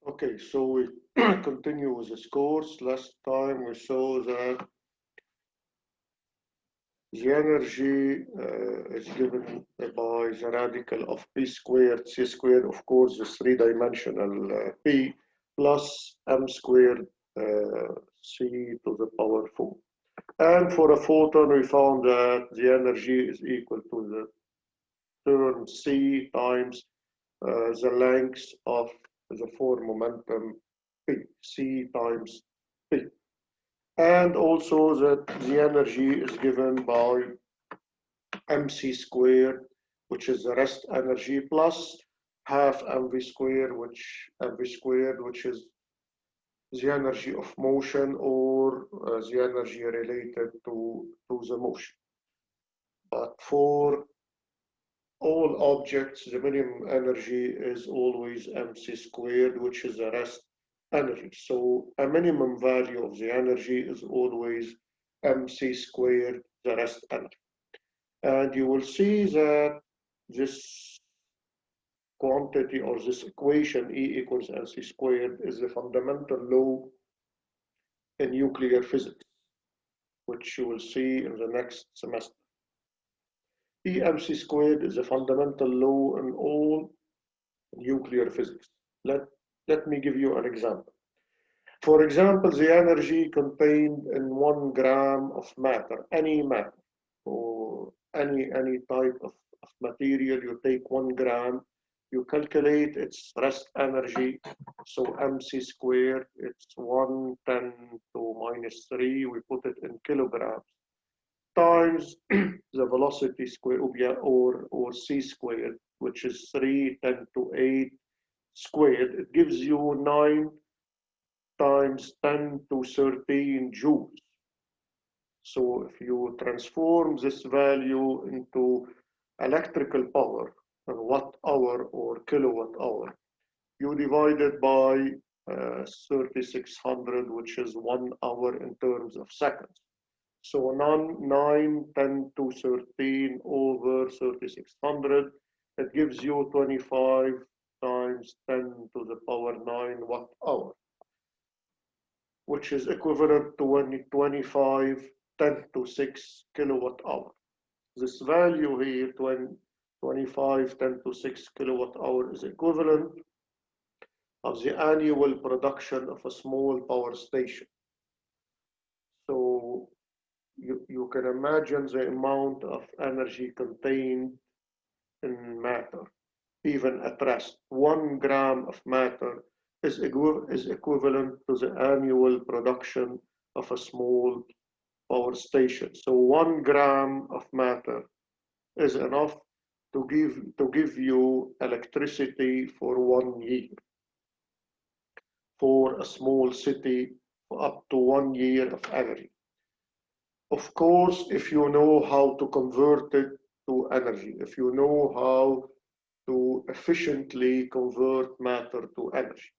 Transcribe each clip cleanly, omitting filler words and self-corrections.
Okay, so we continue with this course. Last time we saw that the energy is given by the radical of p squared, c squared, of course, the three-dimensional p, plus m squared c to the power 4. And for a photon, we found that the energy is equal to the term c times the length of the 4 momentum p, c times p. And also that the energy is given by mc squared, which is the rest energy, plus half mv squared, which is the energy of motion, or the energy related to the motion. But for all objects, the minimum energy is always mc squared, which is the rest energy. So a minimum value of the energy is always mc squared, the rest energy. And you will see that this quantity, or this equation, E equals mc squared, is the fundamental law in nuclear physics, which you will see in the next semester. EMC squared is a fundamental law in all nuclear physics. Let me give you an example. For example, the energy contained in 1 gram of matter, any matter, or any type of material, you take 1 gram, you calculate its rest energy. So mc squared, it's 110 to minus 3, we put it in kilograms, times the velocity square, or c squared, which is 310 to 8 squared. It gives you 9 times 10 to 13 joules. So if you transform this value into electrical power, watt hour or kilowatt hour, you divide it by 3600, which is 1 hour in terms of seconds. So 9, 10 to 13 over 3600, it gives you 25 times 10 to the power 9 watt hour, which is equivalent to 25 10 to 6 kilowatt hour. This value here, 25 10 to 6 kilowatt hour, is equivalent of the annual production of a small power station. So you can imagine the amount of energy contained in matter, even at rest. 1 gram of matter is equivalent to the annual production of a small power station. So 1 gram of matter is enough to give you electricity for 1 year. For a small city, for up to 1 year of energy. Of course, if you know how to convert it to energy, if you know how to efficiently convert matter to energy.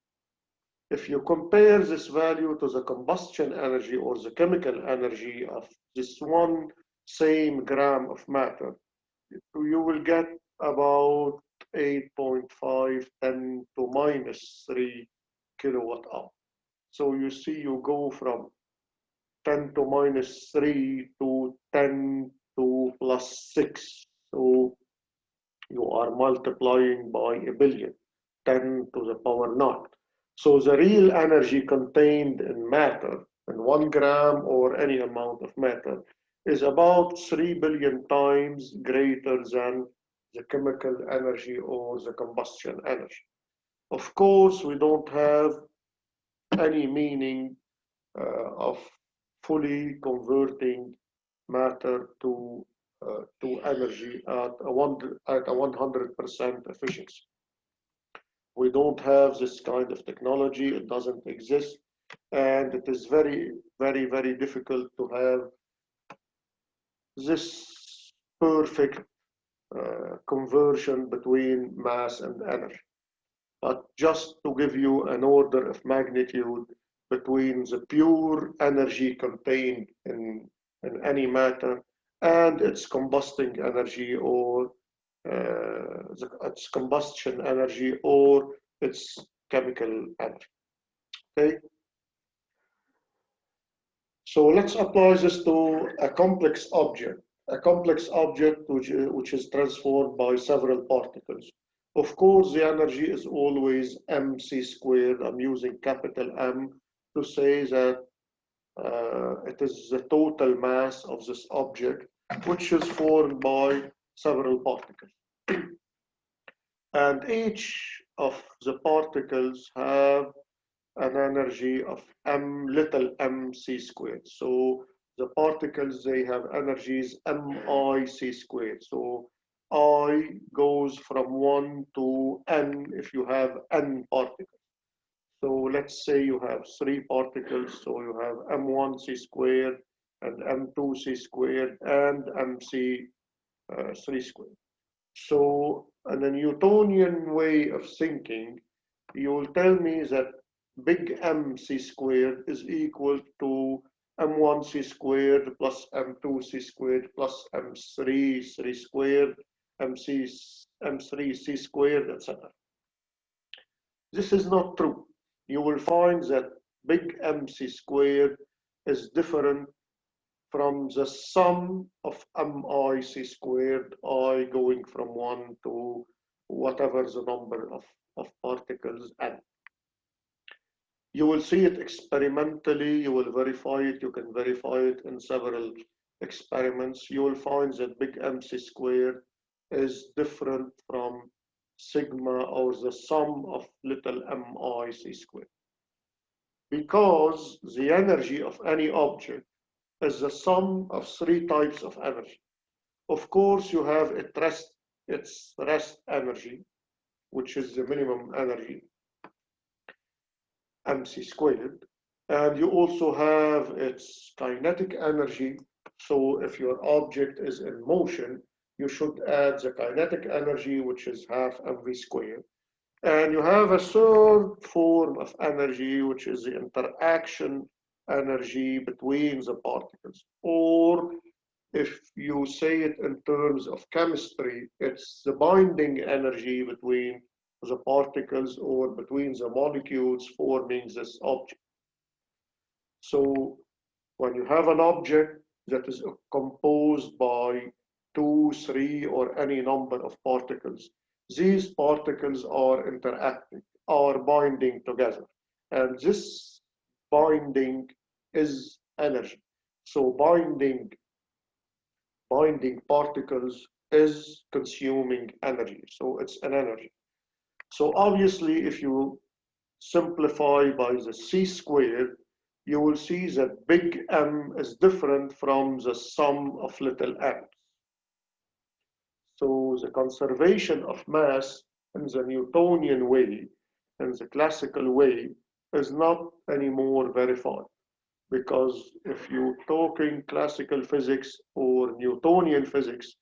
If you compare this value to the combustion energy or the chemical energy of this one same gram of matter, you will get about 8.5 10 to minus 3 kilowatt hour. So you see, you go from 10 to minus 3 to 10 to plus 6. So you are multiplying by a billion, 10 to the power 9. So the real energy contained in matter, in 1 gram or any amount of matter, is about 3 billion times greater than the chemical energy or the combustion energy. Of course, we don't have any meaning of fully converting matter to energy at a 100% efficiency. We don't have this kind of technology. It doesn't exist, and it is very, very, very difficult to have this perfect conversion between mass and energy. But just to give you an order of magnitude between the pure energy contained in any matter and its combusting energy or its combustion energy or its chemical energy. Okay. So let's apply this to a complex object which is transformed by several particles. Of course, the energy is always mc squared. I'm using capital M to say that it is the total mass of this object, which is formed by several particles. And each of the particles have an energy of little mc squared. So the particles, they have energies mic squared. So I goes from 1 to n if you have n particles. So let's say you have 3 particles, so you have m1c squared and m2c squared and mc3 squared. So in a Newtonian way of thinking, you will tell me that big MC squared is equal to M1C squared plus M2C squared plus M3C squared, M3C squared, etc. This is not true. You will find that big MC squared is different from the sum of mic squared, I going from 1 to whatever the number of particles n. You will see it experimentally, you will verify it, you can verify it in several experiments. You will find that big MC squared is different from sigma or the sum of little mic squared. Because the energy of any object is the sum of 3 types of energy. Of course, you have its rest energy, which is the minimum energy, mc squared, and you also have its kinetic energy. So if your object is in motion, you should add the kinetic energy, which is half mv squared. And you have a third form of energy, which is the interaction energy between the particles. Or if you say it in terms of chemistry, it's the binding energy between the particles or between the molecules forming this object. So when you have an object that is composed by 2, 3, or any number of particles, these particles are interacting, are binding together. And this binding is energy. So binding particles is consuming energy. So it's an energy. So obviously, if you simplify by the c squared, you will see that big M is different from the sum of little m. So the conservation of mass in the Newtonian way, in the classical way, is not anymore verified. Because if you're talking classical physics or Newtonian physics,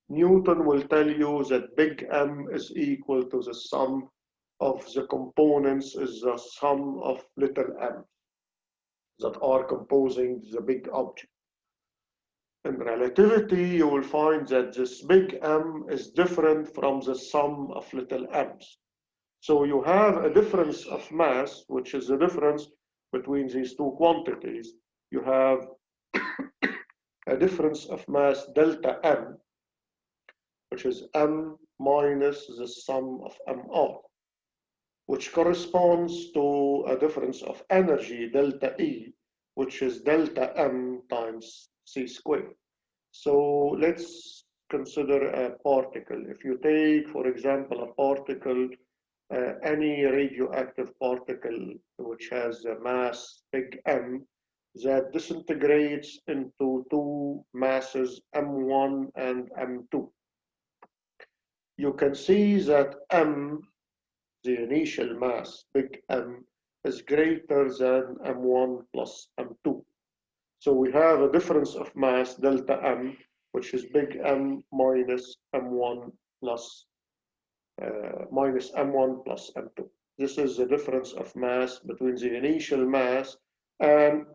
Newton will tell you that big M is equal to the sum of the components is the sum of little m that are composing the big object. In relativity, you will find that this big M is different from the sum of little m's. So you have a difference of mass, which is the difference between these two quantities. You have a difference of mass delta M, which is M minus the sum of MR, which corresponds to a difference of energy delta E, which is delta M times C squared. So let's consider a particle. If you take, for example, a particle, any radioactive particle which has a mass big M, that disintegrates into 2 masses M1 and M2. You can see that M, the initial mass, big M, is greater than M1 plus M2. So we have a difference of mass, delta M, which is big M minus M1 plus minus M1 plus M2. This is the difference of mass between the initial mass and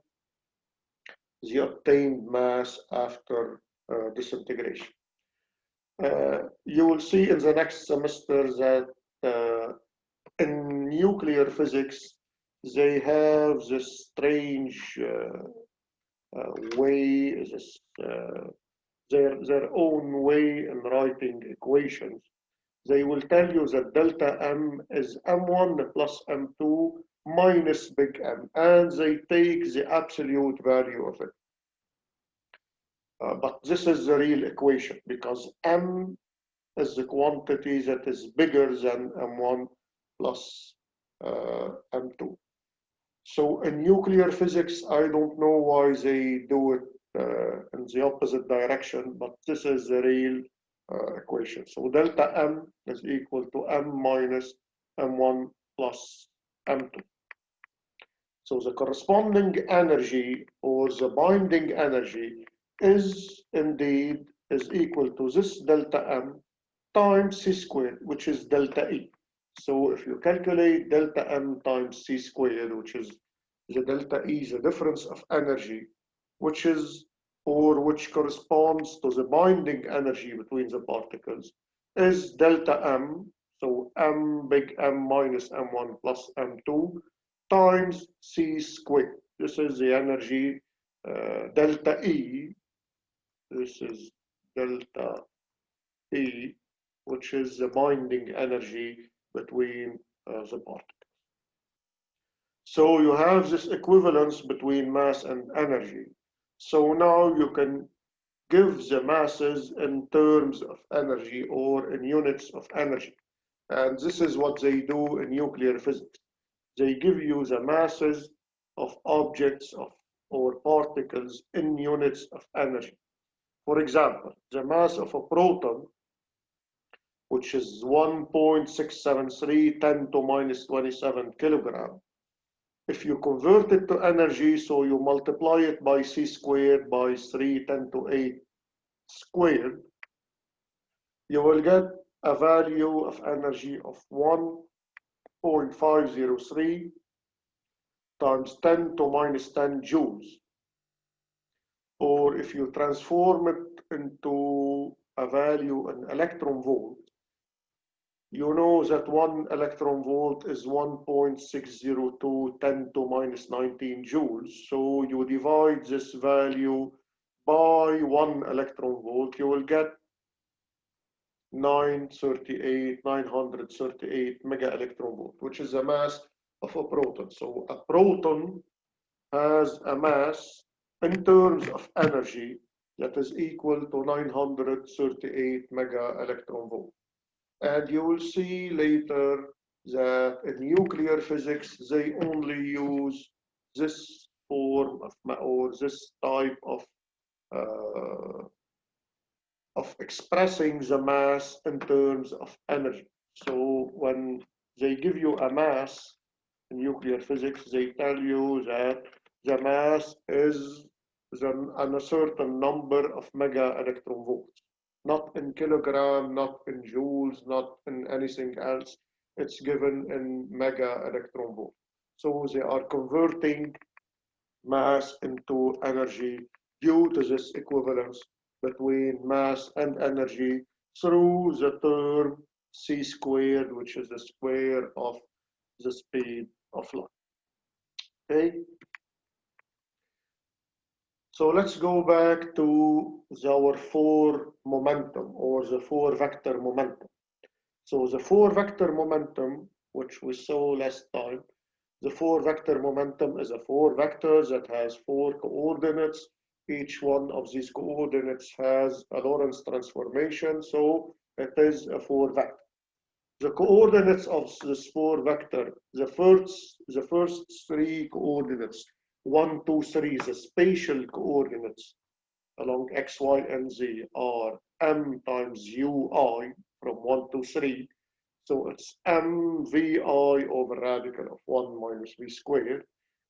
the obtained mass after disintegration. You will see in the next semester that in nuclear physics, they have this strange way, their own way in writing equations. They will tell you that delta M is M1 plus M2 minus big M, and they take the absolute value of it. But this is the real equation because M is the quantity that is bigger than M1 plus M2. So in nuclear physics, I don't know why they do it in the opposite direction, but this is the real equation. So delta M is equal to M minus M1 plus M2. So the corresponding energy or the binding energy is indeed equal to this delta M times C squared, which is delta E. So if you calculate delta M times C squared, which is the delta E, the difference of energy, which corresponds to the binding energy between the particles, is delta M, so M big M minus M1 plus M2 times C squared. This is the energy delta E. This is delta E, which is the binding energy between the particles. So you have this equivalence between mass and energy. So now you can give the masses in terms of energy or in units of energy. And this is what they do in nuclear physics. They give you the masses of objects or particles in units of energy. For example, the mass of a proton, which is 1.673 10 to minus 27 kilogram. If you convert it to energy, so you multiply it by C squared by 3 10 to 8 squared, you will get a value of energy of 1.503 times 10 to minus 10 joules. Or if you transform it into a value in electron volt, you know that 1 electron volt is 1.602 10 to minus 19 joules. So you divide this value by 1 electron volt, you will get 938 mega electron volt, which is the mass of a proton. So a proton has a mass in terms of energy that is equal to 938 mega electron volt. And you will see later that in nuclear physics, they only use this form or this type of expressing the mass in terms of energy. So when they give you a mass in nuclear physics, they tell you that the mass is a certain number of mega electron volts. Not in kilogram, not in joules, not in anything else. It's given in mega electron volt. So they are converting mass into energy due to this equivalence between mass and energy through the term C squared, which is the square of the speed of light. Okay. So let's go back to our 4 momentum or the 4 vector momentum. So the 4 vector momentum, which we saw last time, the 4 vector momentum is a 4 vectors that has 4 coordinates. Each one of these coordinates has a Lorentz transformation, so it is a 4 vector. The coordinates of this 4 vector, the first 3 coordinates, 1, 2, 3, the spatial coordinates along x, y, and z are m times ui from 1 to 3. So it's mvi over radical of 1 minus v squared.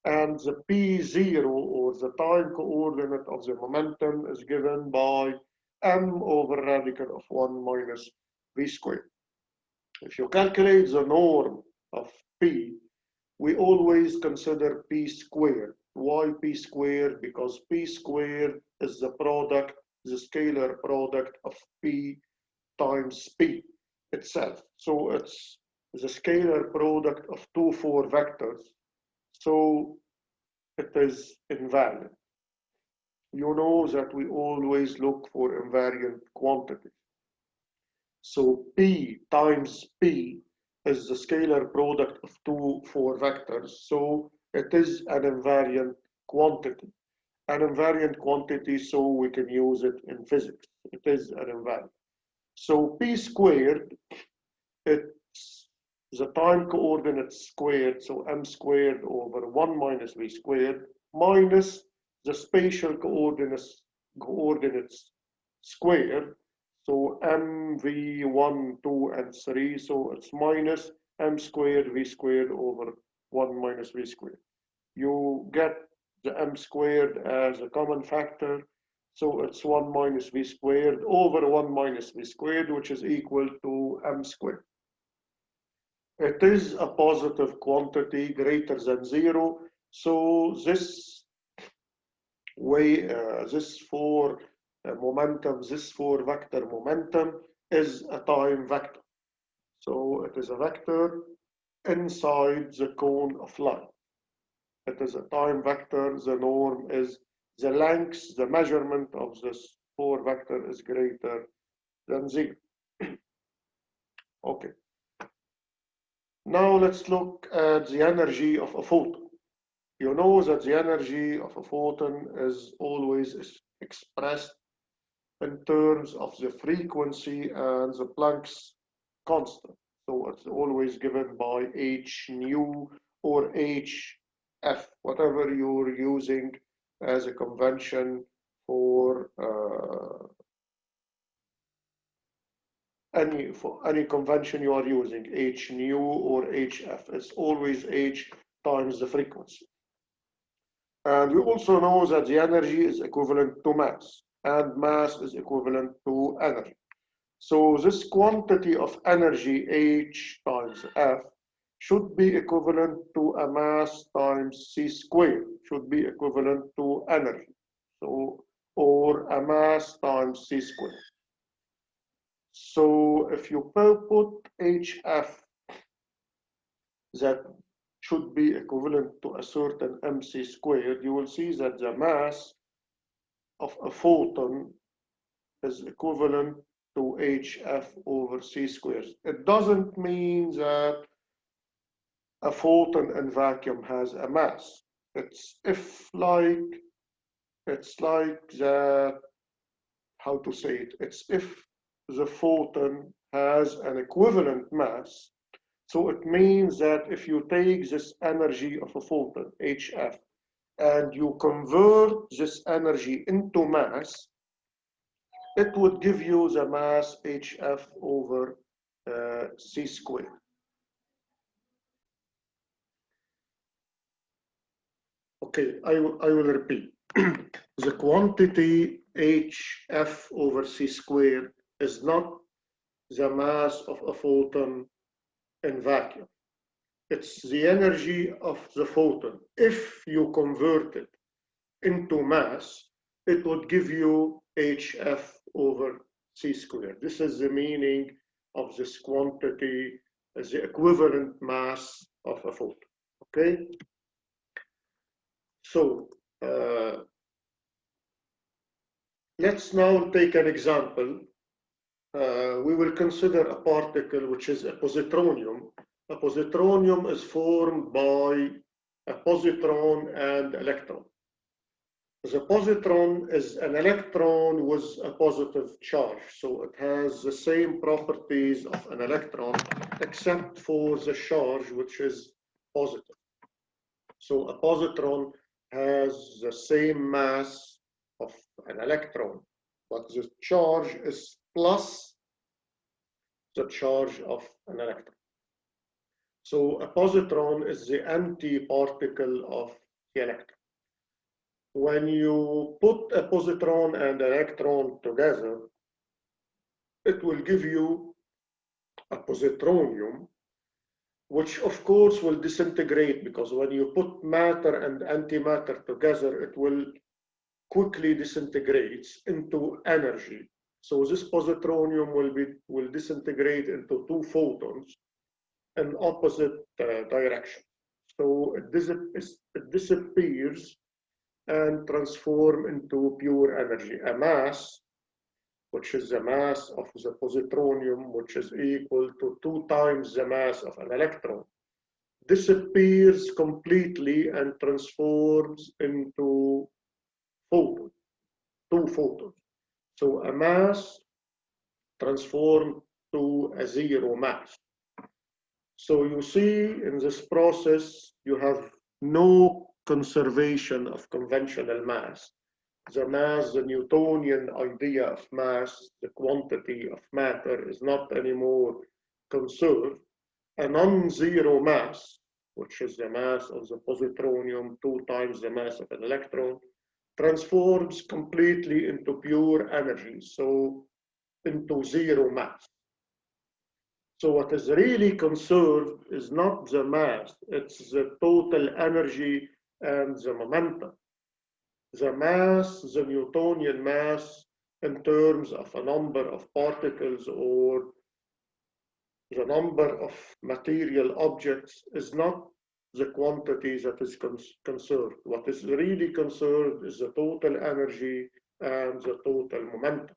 And the p0 or the time coordinate of the momentum is given by m over radical of 1 minus v squared. If you calculate the norm of p, we always consider p squared. Why p squared? Because p squared is the product, the scalar product of p times P itself. So it's the scalar product of two 4 vectors. So it is invariant. You know that we always look for invariant quantities. So P times P is the scalar product of two 4 vectors. So it is an invariant quantity. An invariant quantity, so we can use it in physics. It is an invariant. So P squared, it's the time coordinates squared, so m squared over 1 minus v squared, minus the spatial coordinates squared, so mv 1, 2, and 3, so it's minus m squared v squared over 1 minus v squared. You get the m squared as a common factor, so it's 1 minus v squared over 1 minus v squared, which is equal to m squared. It is a positive quantity greater than 0, so this way, this 4 momentum, this 4 vector momentum is a time vector. So it is a vector inside the cone of light. It is a time vector. The norm is the length, the measurement of this 4 vector is greater than 0. Okay. Now let's look at the energy of a photon. You know that the energy of a photon is always expressed in terms of the frequency and the Planck's constant. So it's always given by h nu or hf, whatever you're using as a convention for any convention you are using, h nu or hf. It's always h times the frequency. And we also know that the energy is equivalent to mass, and mass is equivalent to energy. So this quantity of energy, h times f, should be equivalent to a mass times c squared, should be equivalent to energy. So, or a mass times c squared. So if you put hf, that should be equivalent to a certain mc squared, you will see that the mass of a photon is equivalent to hf over c squared. It doesn't mean that a photon in vacuum has a mass. It's like that, how to say it? It's if the photon has an equivalent mass. So it means that if you take this energy of a photon, hf, and you convert this energy into mass, it would give you the mass hf over c squared. Okay, I will repeat. The quantity hf over c squared is not the mass of a photon in vacuum. It's the energy of the photon. If you convert it into mass, it would give you hf over c squared. This is the meaning of this quantity as the equivalent mass of a photon. Okay? So let's now take an example. We will consider a particle which is a positronium. A positronium is formed by a positron and electron. The positron is an electron with a positive charge, so it has the same properties of an electron except for the charge, which is positive. So a positron has the same mass of an electron, but the charge is plus the charge of an electron. So a positron is the anti-particle of the electron. When you put a positron and an electron together, it will give you a positronium, which of course will disintegrate, because when you put matter and antimatter together, it will quickly disintegrate into energy. So this positronium will disintegrate into two photons in opposite direction. So it disappears and transform into pure energy, a mass, which is the mass of the positronium, which is equal to 2 times the mass of an electron, disappears completely and transforms into photon, two photons. So a mass transformed to a zero mass. So you see in this process, you have no conservation of conventional mass. The mass, the Newtonian idea of mass, the quantity of matter is not anymore conserved. A non-zero mass, which is the mass of the positronium, 2 times the mass of an electron, transforms completely into pure energy, so into zero mass. So what is really conserved is not the mass, it's the total energy and the momentum. The mass, the Newtonian mass, in terms of a number of particles or the number of material objects, is not the quantity that is conserved. What is really conserved is the total energy and the total momentum.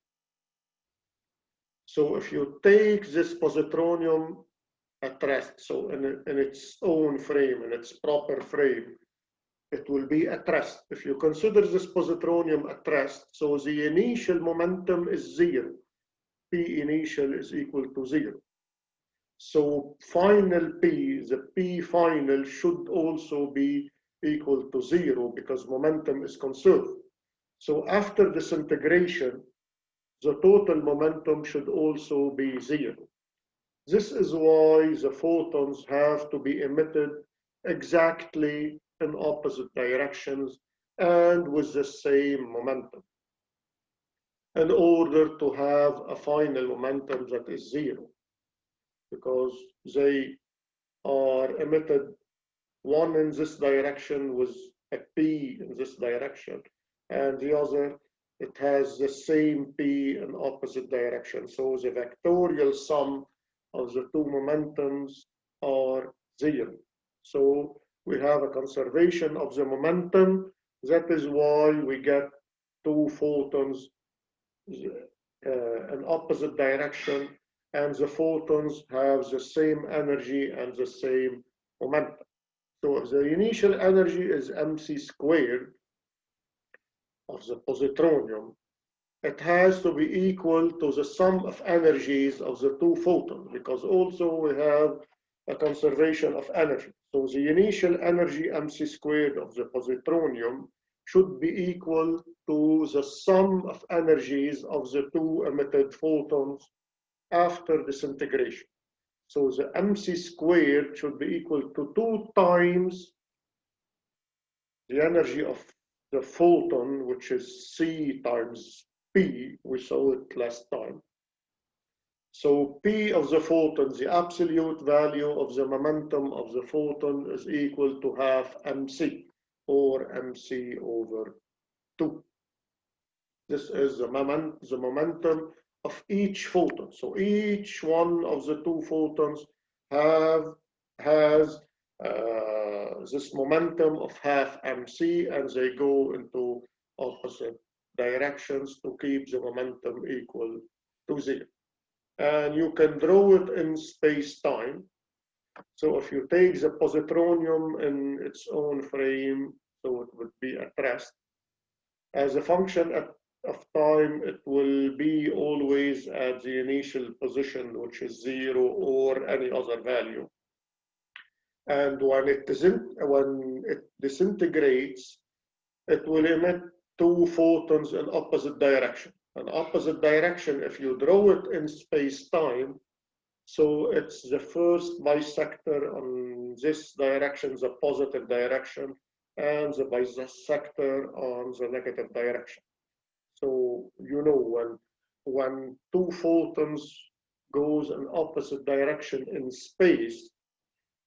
So if you take this positronium at rest, so in its own frame, in its proper frame, it will be at rest. If you consider this positronium at rest, so the initial momentum is zero. P initial is equal to zero. So final P, the P final should also be equal to zero because momentum is conserved. So after disintegration, the total momentum should also be zero. This is why the photons have to be emitted exactly in opposite directions and with the same momentum in order to have a final momentum that is zero, because they are emitted one in this direction with a P in this direction, and the other, it has the same P in opposite direction. So the vectorial sum of the two momentums are zero. So we have a conservation of the momentum. That is why we get two photons in opposite direction, and the photons have the same energy and the same momentum. So if the initial energy is mc squared of the positronium, it has to be equal to the sum of energies of the two photons, because also we have a conservation of energy. So the initial energy mc squared of the positronium should be equal to the sum of energies of the two emitted photons after disintegration. So the mc squared should be equal to 2 times the energy of the photon, which is c times p. We saw it last time. So p of the photon, the absolute value of the momentum of the photon, is equal to half mc, or mc over 2. This is the momentum of each photon. So each one of the two photons has this momentum of half mc, and they go into opposite directions to keep the momentum equal to zero. And you can draw it in space-time. So if you take the positronium in its own frame, so it would be at rest, as a function of time, it will be always at the initial position, which is zero or any other value. And when it disintegrates, it will emit two photons in opposite direction. An opposite direction, if you draw it in space-time, so it's the first bisector on this direction, the positive direction, and the bisector on the negative direction. So you know when two photons goes in opposite direction in space,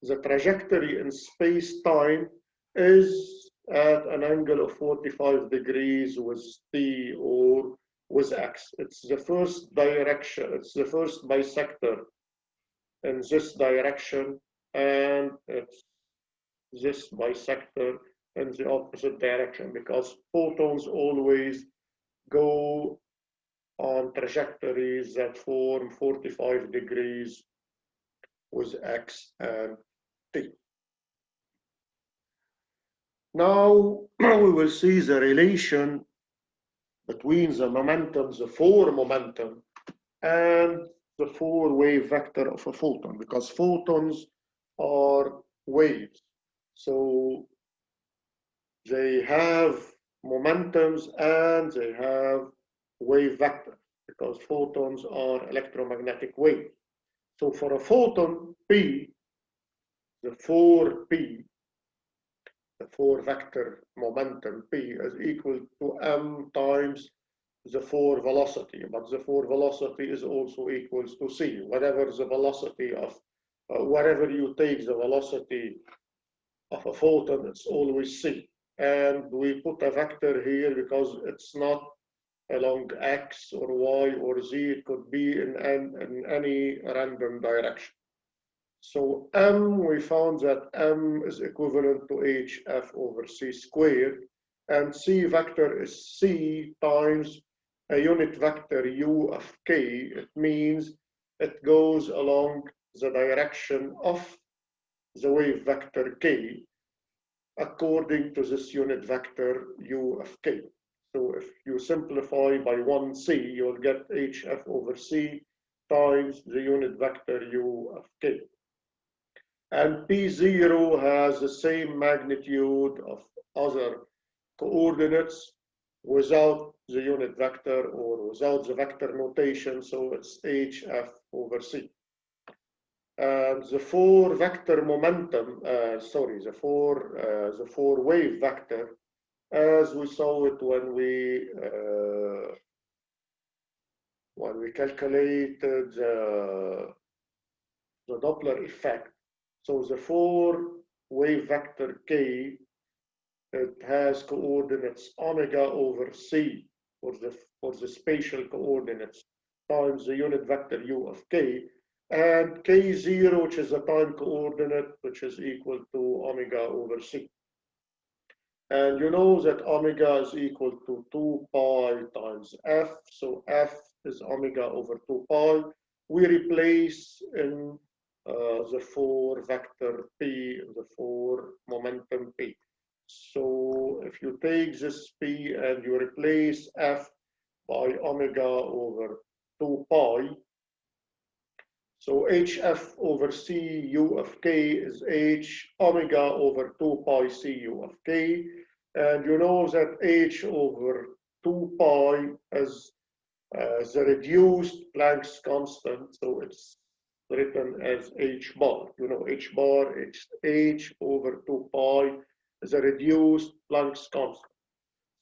the trajectory in space-time is at an angle of 45 degrees with t, or with X. It's the first direction, it's the first bisector in this direction, and it's this bisector in the opposite direction, because photons always go on trajectories that form 45 degrees with X and T. Now we will see the relation between the momentum, the 4 momentum, and the 4 wave vector of a photon, because photons are waves. So they have momentums and they have wave vectors, because photons are electromagnetic waves. So for a photon, P, the 4P, the 4 vector momentum P is equal to m times the 4 velocity, but the 4 velocity is also equals to c. Whatever the velocity of, wherever you take the velocity of a photon, it's always c. And we put a vector here because it's not along x or y or z, it could be in any random direction. So m, we found that m is equivalent to hf over c squared, and c vector is c times a unit vector u of k. It means it goes along the direction of the wave vector k according to this unit vector u of k. So if you simplify by 1c, you'll get hf over c times the unit vector u of k. And P0 has the same magnitude of other coordinates without the unit vector or without the vector notation, so it's hf over c. And the 4 vector momentum, the 4 wave vector, as we saw it when we calculated the Doppler effect. So the 4 wave vector k, it has coordinates omega over c for the spatial coordinates times the unit vector u of k, and k0, which is a time coordinate, which is equal to omega over c. And you know that omega is equal to 2 pi times f, so f is omega over 2 pi. We replace in the 4 vector p, the 4 momentum p. So if you take this p and you replace f by omega over 2 pi, so hf over c u of k is h omega over 2 pi c u of k. And you know that h over 2 pi is the reduced Planck's constant, so it's written as h bar. You know, h bar, h over 2 pi is a reduced Planck's constant.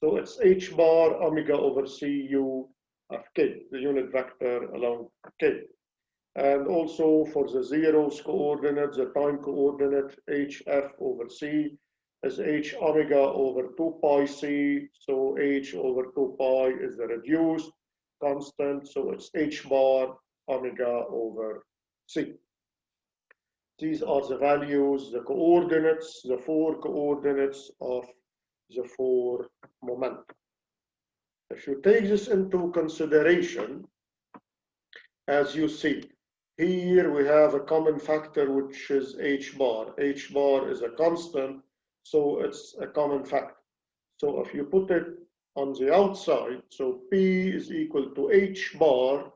So it's h bar omega over c u of k, the unit vector along k. And also for the zeros coordinate, the time coordinate, hf over c is h omega over 2 pi c. So h over 2 pi is the reduced constant. So it's h bar omega over c. These are the values, the coordinates, the 4 coordinates of the 4 momenta. If you take this into consideration, as you see, here we have a common factor, which is h bar. H bar is a constant, so it's a common factor. So if you put it on the outside, so P is equal to h bar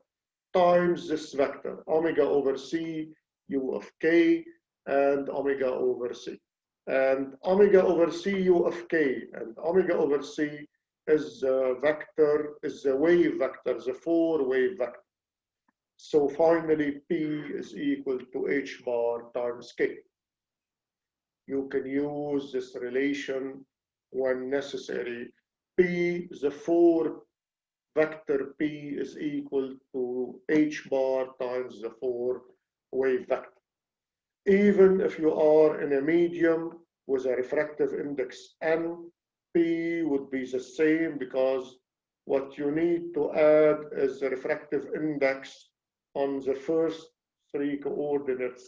times this vector, omega over c u of k and omega over c. And omega over c u of k and omega over c is the vector, is the wave vector, the 4 wave vector. So finally, P is equal to h bar times k. You can use this relation when necessary. P, the 4 vector P is equal to h bar times the 4 wave vector. Even if you are in a medium with a refractive index n, P would be the same because what you need to add is the refractive index on the first three coordinates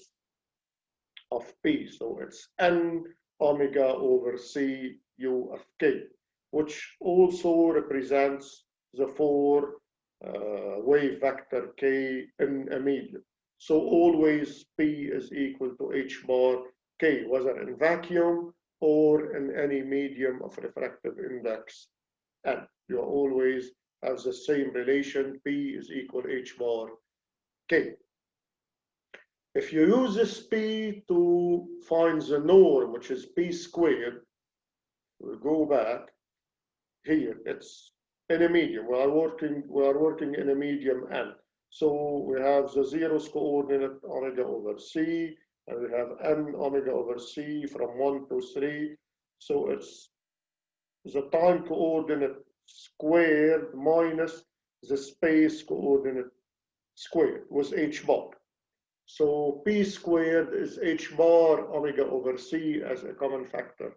of P. So it's N omega over C U of K, which also represents the four wave vector K in a medium. So always P is equal to H bar K, whether in vacuum or in any medium of refractive index N. You always have the same relation, P is equal H bar K. If you use this P to find the norm, which is P squared, we'll go back here. It's in a medium. We are working in a medium N. So we have the zeros coordinate omega over C, and we have N omega over C from 1 to 3. So it's the time coordinate squared minus the space coordinate squared with H bar. So P squared is H bar omega over C as a common factor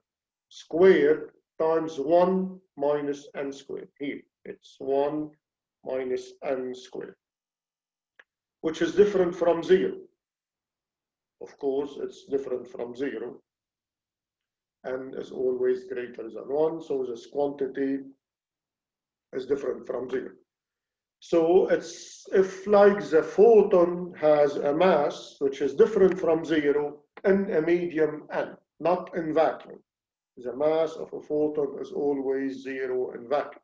squared times 1 minus N squared. Here, it's 1 minus N squared, which is different from 0. Of course, it's different from 0. N is always greater than 1, so this quantity is different from 0. So it's if like the photon has a mass which is different from 0 in a medium N, not in vacuum. The mass of a photon is always 0 in vacuum.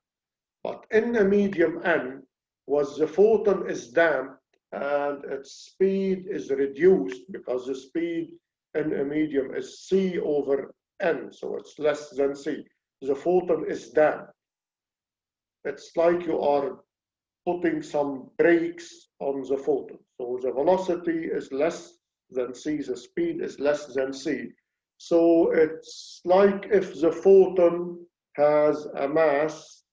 But in a medium N, was the photon is damped and its speed is reduced because the speed in a medium is C over N, so it's less than C. The photon is damped. It's like you are putting some brakes on the photon. So the velocity is less than C, the speed is less than C. So it's like if the photon has a mass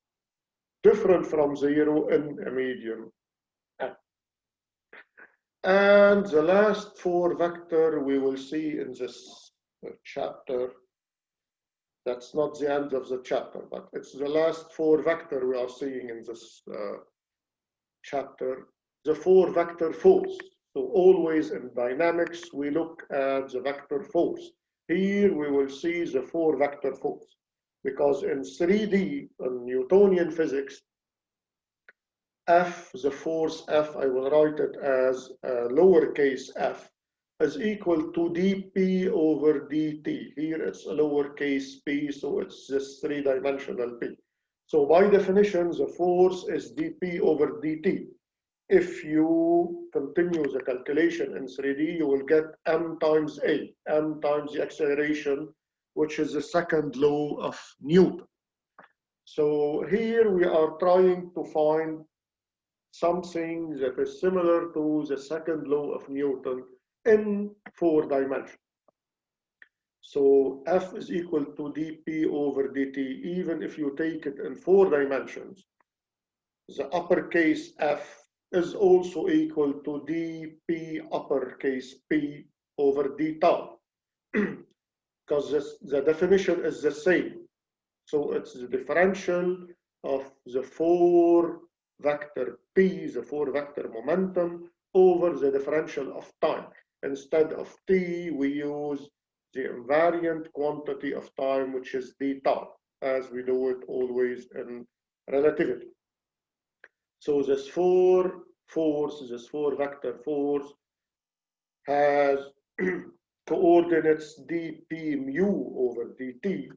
different from 0 in a medium N. And the last 4 vector we will see in this chapter. That's not the end of the chapter, but it's the last 4 vector we are seeing in this chapter, the 4 vector force. So always in dynamics, we look at the vector force. Here we will see the 4 vector force, because in 3D, in Newtonian physics, F, the force F, I will write it as lowercase f, is equal to dP over dt. Here it's a lowercase p, so it's this 3-dimensional p. So by definition, the force is dP over dt. If you continue the calculation in 3D, you will get m times a, m times the acceleration, which is the second law of Newton. So here we are trying to find something that is similar to the second law of Newton in 4 dimensions. So F is equal to dP over dt, even if you take it in 4 dimensions. The uppercase F is also equal to dP uppercase P over d tau, because the definition is the same. So it's the differential of the 4 vector P, the 4 vector momentum, over the differential of time. Instead of T, we use the invariant quantity of time, which is d tau, as we do it always in relativity. So this 4 vector force has coordinates dP mu over dt.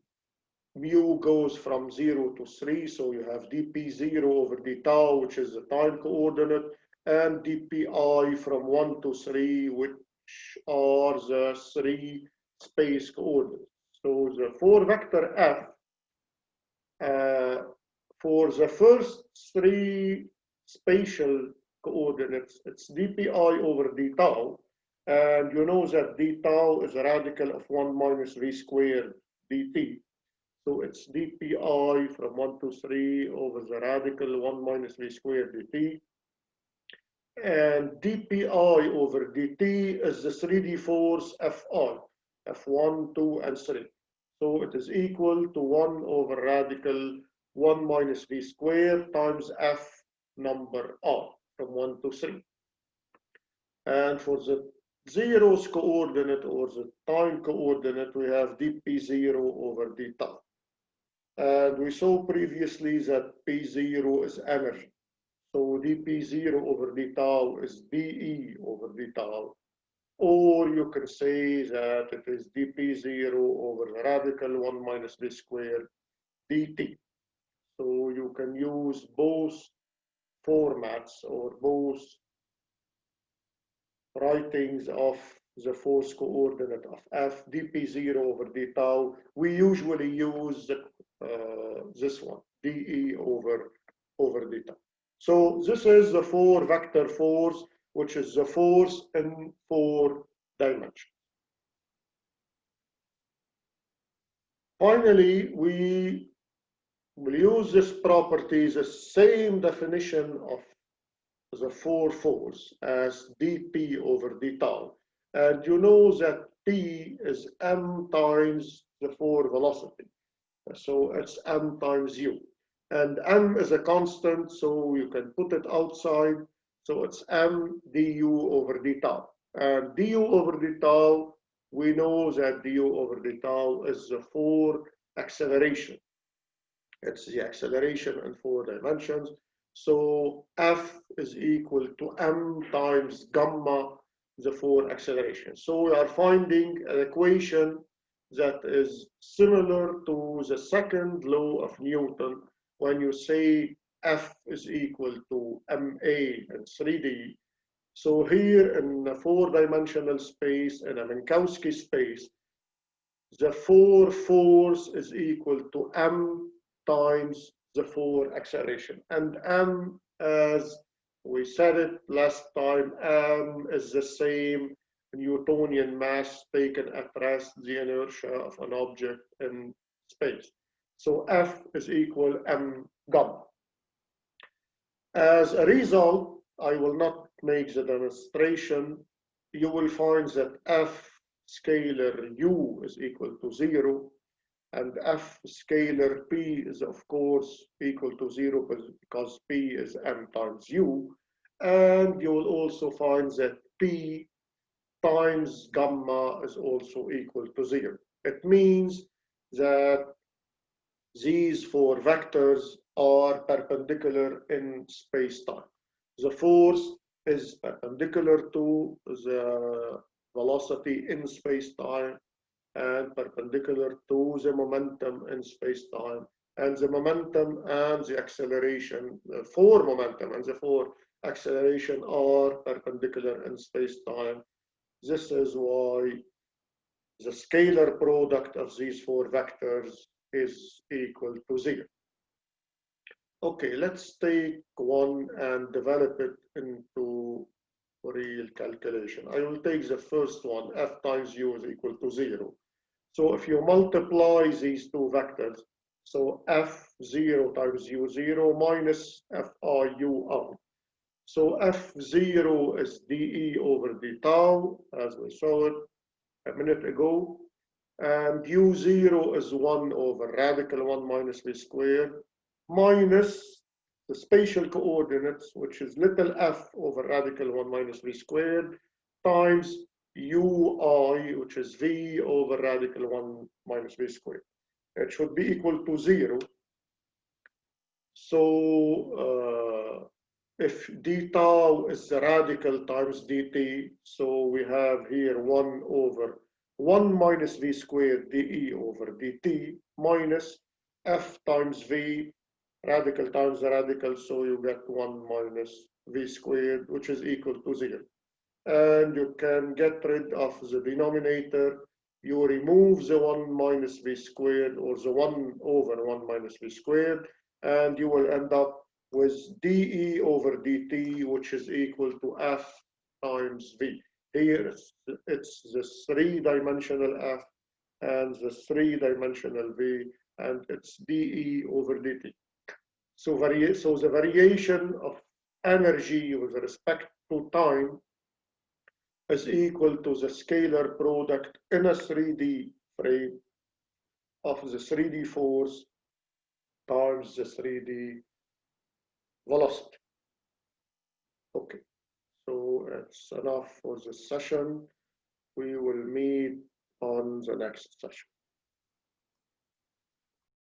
Mu goes from 0 to 3, so you have dP 0 over d tau, which is the time coordinate, and dPi from 1 to 3, which are the 3 space coordinates. So the 4 vector F, for the first 3 spatial coordinates, it's dPi over d tau, and you know that d tau is a radical of 1 minus v squared dt. So it's dPi from 1 to 3 over the radical 1 minus v squared dt. And dPi over dt is the 3D force Fi, F1, 2, and 3. So it is equal to 1 over radical 1 minus v squared times f number r from 1 to 3. And for the zeros coordinate or the time coordinate, we have dp0 over d tau. And we saw previously that p0 is energy. So dp0 over d tau is dE over d tau. Or you can say that it is dp0 over the radical 1 minus v squared dt. So you can use both formats or both writings of the force coordinate of f dp0 over d tau. We usually use this one, dE over d tau. So this is the 4 vector force, which is the force in 4 dimensions. Finally, we will use this property, the same definition of the 4 force as dp over d tau. And you know that p is m times the 4 velocity. So it's m times u. And m is a constant, so you can put it outside. So it's m du over d tau. And du over d tau, we know that du over d tau is the 4 acceleration. It's the acceleration in 4 dimensions. So f is equal to m times gamma, the 4 acceleration. So we are finding an equation that is similar to the second law of Newton when you say f is equal to ma in 3D. So here in a 4-dimensional space, in a Minkowski space, the 4 force is equal to m times the 4 acceleration. And m, as we said it last time, m is the same Newtonian mass taken at rest, the inertia of an object in space. So f is equal m gamma. As a result, I will not make the demonstration. You will find that f scalar u is equal to 0, and f scalar p is of course equal to 0 because p is m times u. And you will also find that p times gamma is also equal to 0. It means that these 4 vectors are perpendicular in space-time. The force is perpendicular to the velocity in space-time and perpendicular to the momentum in space-time. And the momentum and the acceleration, the 4 momentum and the 4 acceleration are perpendicular in space-time. This is why the scalar product of these 4 vectors is equal to 0. Okay, let's take one and develop it into real calculation. I will take the first one, f times u is equal to 0. So if you multiply these 2 vectors, so f0 times u0 minus fiu. So f0 is dE over d tau, as we saw it a minute ago. And u0 is 1 over radical 1 minus v squared minus the spatial coordinates, which is little f over radical 1 minus v squared, times ui, which is v over radical 1 minus v squared. It should be equal to 0. So if d tau is the radical times dt, so we have here 1 over 1 minus v squared dE over dt minus f times v, radical times the radical, so you get 1 minus v squared, which is equal to 0. And you can get rid of the denominator. You remove the 1 minus v squared or the 1 over 1 minus v squared, and you will end up with dE over dt, which is equal to f times v. Here it's the 3-dimensional f and the 3-dimensional v, and it's dE over dt. So the variation of energy with respect to time is equal to the scalar product in a 3D frame of the 3D force times the 3D velocity. Okay, so it's enough for this session. We will meet on the next session.